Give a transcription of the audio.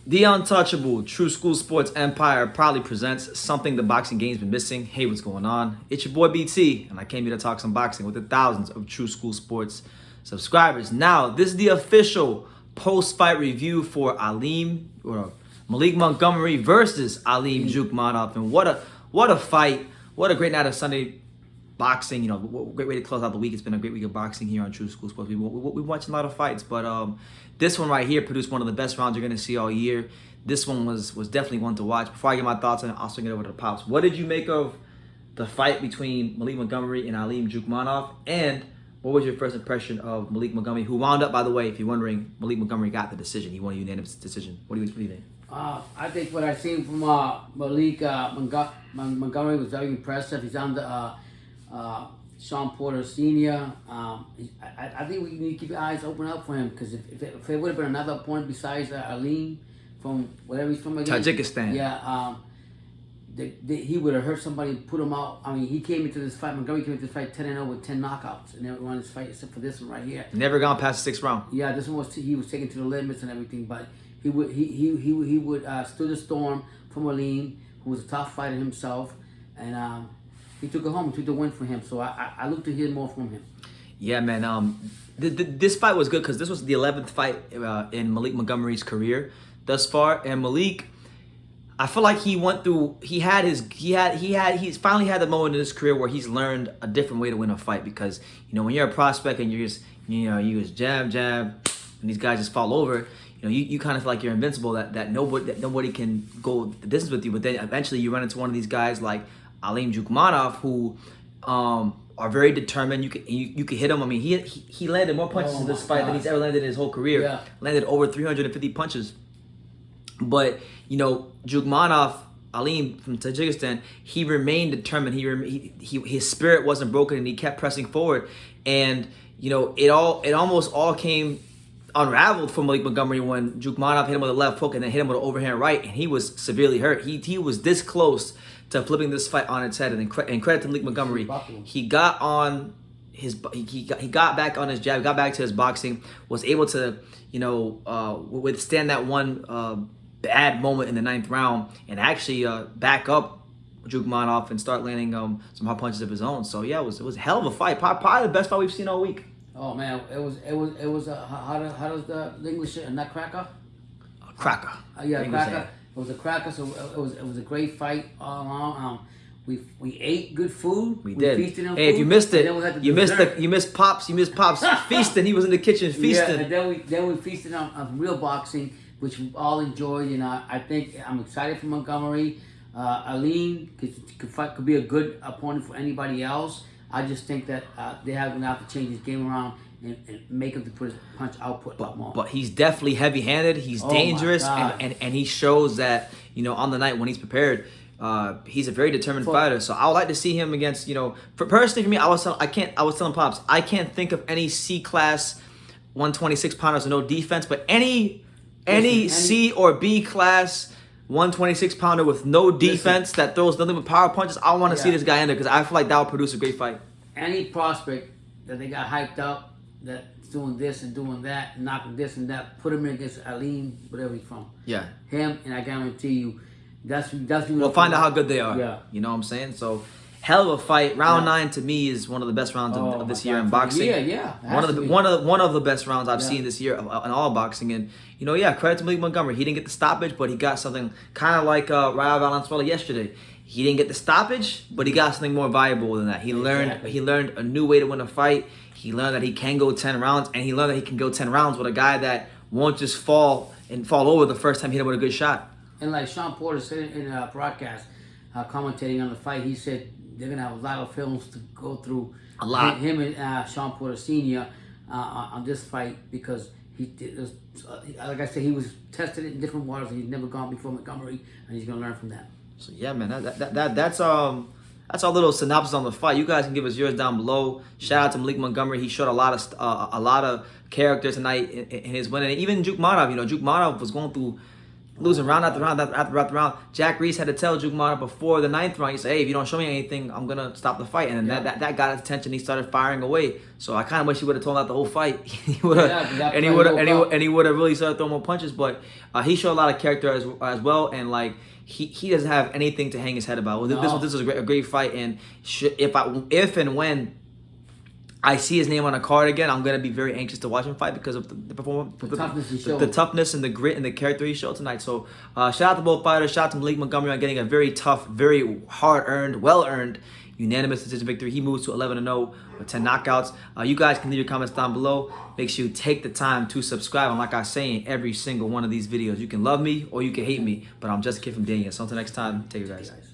The untouchable True School Sports Empire proudly presents something the boxing game's been missing. Hey, what's going on? It's your boy BT, and I came here to talk some boxing with the thousands of True School Sports subscribers. Now, this is the official post-fight review for Malik Montgomery versus Aleem Jumakhonov, and what a fight! What a great night of Sunday boxing. You know, great way to close out the week. It's been a great week of boxing here on True School Sports. We're watching a lot of fights, but this one right here produced one of the best rounds you're going to see all year. This one was definitely one to watch. Before I get my thoughts on it, I'll swing it over to the Pops. What did you make of the fight between Malik Montgomery and Aleem Jumakhonov? And what was your first impression of Malik Montgomery, who wound up, by the way, if you're wondering, Malik Montgomery got the decision. He won a unanimous decision. What do you think? I think what I've seen from Malik Montgomery was very impressive. He's on the Sean Porter Sr. I think we need to keep our eyes open up for him, because if it would have been another opponent besides Aleem from whatever he's from again, Tajikistan. Yeah, he would have hurt somebody and put him out. I mean, he came into this fight. Montgomery came into this fight 10-0 with 10 knockouts, and everyone in this fight except for this one right here. Never gone past the 6th round. Yeah, this one he was taken to the limits and everything, but he would stood the storm from Aleem, who was a tough fighter himself, and he took it home. He took the win for him. So I look to hear more from him. Yeah, man. This fight was good because this was the 11th fight in Malik Montgomery's career thus far, and Malik, I feel like he he's finally had the moment in his career where he's learned a different way to win a fight, because when you're a prospect and you just jab, and these guys just fall over, you kind of feel like you're invincible, that nobody can go the distance with you. But then eventually you run into one of these guys like Aleem Jumakhonov, who are very determined. You can hit him. I mean, he landed more punches in this fight than he's ever landed in his whole career. Yeah. Landed over 350 punches. But Jumakhonov, Aleem from Tajikistan, he remained determined. His spirit wasn't broken, and he kept pressing forward. And it almost all came unraveled for Malik Montgomery when Jumakhonov hit him with a left hook and then hit him with an overhand right, and he was severely hurt. He was this close to flipping this fight on its head. And credit to Malik Montgomery, he got back on his jab, got back to his boxing, was able to withstand that one bad moment in the 9th round, and actually back up Jumakhonov and start landing some hard punches of his own. So yeah, it was a hell of a fight. Probably the best fight we've seen all week. Oh man, it was how does the English say, a nutcracker? A cracker. Yeah, cracker. It was a cracker. So it was a great fight all along. We ate good food. We did. Feasted on food. If you missed it, you missed Pops feasting. He was in the kitchen feasting. Yeah, and then we feasted on real boxing, which we all enjoyed. And I think I'm excited for Montgomery. Aleem could be a good opponent for anybody else. I just think that they have enough to change his game around and make him to put his punch output a lot more. But he's definitely heavy-handed. He's dangerous, and he shows that on the night when he's prepared, he's a very determined fighter. So I would like to see him against personally for me. I was telling Pops, I can't think of any C-class 126 pounders with no defense, but any C or B class 126 pounder with no defense that throws nothing but power punches. I want to see this guy in there, because I feel like that will produce a great fight. Any prospect that they got hyped up, that's doing this and doing that, and knocking this and that, put him in against Aleem, whatever he's from. Yeah. Him, and I guarantee you, that's we'll find out how good they are. Yeah. You know what I'm saying? So, hell of a fight. Round 9 to me is one of the best rounds of this year in boxing. Yeah. One of the best rounds I've seen this year in all boxing. And credit to Malik Montgomery. He didn't get the stoppage, but he got something kind of like Raul Valenzuela yesterday. He didn't get the stoppage, but he got something more valuable than that. He learned a new way to win a fight. He learned that he can go 10 rounds, and he learned that he can go 10 rounds with a guy that won't just fall over the first time he hit him with a good shot. And like Sean Porter said in a broadcast, commentating on the fight, he said they're going to have a lot of films to go through. A lot. Him and Sean Porter Sr. On this fight, because like I said, he was tested in different waters, and he's never gone before Montgomery, and he's going to learn from that. So yeah, man, that's our little synopsis on the fight. You guys can give us yours down below. Shout out to Malik Montgomery. He showed a lot of character tonight in his win, and even Jumakhonov. Jumakhonov was going through losing round after round after round. Jack Reese had to tell Jumakhonov before the 9th round. He said, "Hey, if you don't show me anything, I'm gonna stop the fight." And that got his attention. He started firing away. So I kind of wish he would have told him out the whole fight. He would have, and he would have really started throwing more punches. But he showed a lot of character as well, and like he doesn't have anything to hang his head about. Well, this was a great fight, and if and when I see his name on a card again, I'm gonna be very anxious to watch him fight because of the performance, the toughness and the grit and the character he showed tonight. So shout out to both fighters. Shout out to Malik Montgomery on getting a very tough, very hard-earned, well-earned, unanimous decision victory. He moves to 11-0 with 10 knockouts. You guys can leave your comments down below. Make sure you take the time to subscribe. And like I say in every single one of these videos, you can love me or you can hate me, but I'm just a kid from Daniel. So until next time, take care, guys.